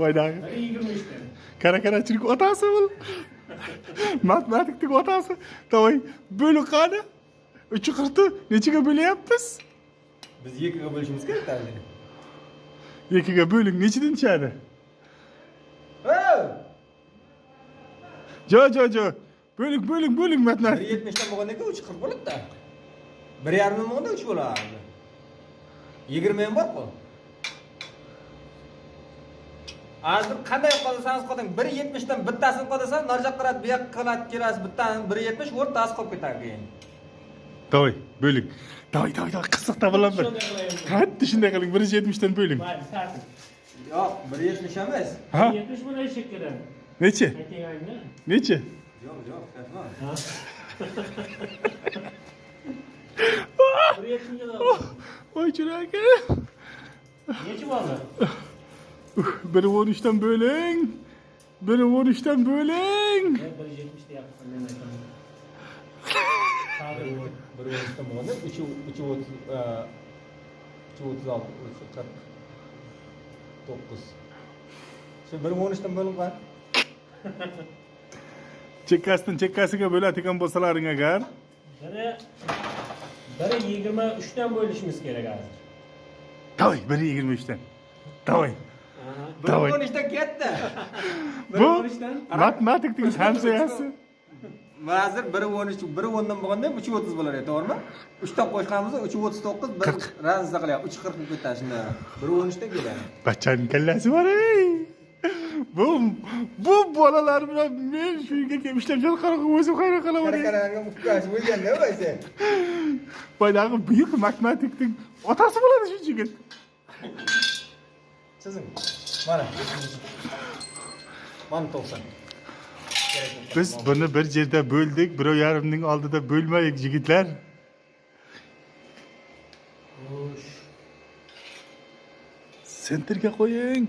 Foydali. 23 dan. Qara-qarachilik otasi bu. Matematikning otasi. To'y, bo'liq qani? 340 nechaga bo'lyapmiz? Biz 2 ga bo'lishimiz kerak tabii. 2ga bo'ling nechidan tushadi? Jo. Bo'ling matematik. 1.70 dan bo'lgandan keyin 3.40 bo'ladi-da. 1.5 dan bo'lganda 3 bo'ladi. 20 ham bor-ku. Hozir qanday qolasangiz qoting 1.70 dan bittasini qodasan, narjoq qiladi, bu yoqqa qiladi, kelasiz bittani 1.70 o'rtasi qolib ketadi keyin. To'y, bo'ling. To'y, qiziqda bo'laman. Qanday shunday qiling 170 dan bo'ling. Mayli, tartib. Yo'q, 1.70 emas. Ha? 70 bilan shekillan. Necha? Aytinglarni. Necha? Yo'q, aytma. 170 ga. Voy chiraka. Necha bo'ldi? 1.13 dan bo'ling. 1.13 dan bo'ling. 170 deyapman men aytaman. 1.70 dan bo'lganda 3.30 3.36 49. Shu 1.13 dan bo'lib qol. Chekkasiga bo'ladigan bo'lsalaring agar. Biri 23 dan bo'lishimiz kerak hozir. To'y, 1.23 dan. To'y. 1.13 dan ketdi. Bu matematikning hamsoyasi. Hozir 1.13, 1.10 dan bo'lganda 3.30 bo'lar edi, to'g'rimi? 3 dan qo'shganimizda 3.39 bir razza qilyapti. 3.40 bo'lib ketadi shunda. 1.13 dan keladi. Bachchaning kallasi bor ey. Bu bolalar bilan men shu yerga kelib ishlab jal qaraqa o'zim hayron qolaman. Qara-qaranga muhtaç bo'lganda o'zi. Boyagi buyuk matematikning otasi bo'ladi shu yigit. Sizin. Mana. Mana 90. Biz buni bir yerda bo'ldik, 1.5ning oldida bo'lmaylik yigitlar. Xo'sh. Sentrga qo'ying.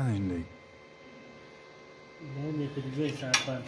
Ana shunday. Ne yapacağız Sarpan?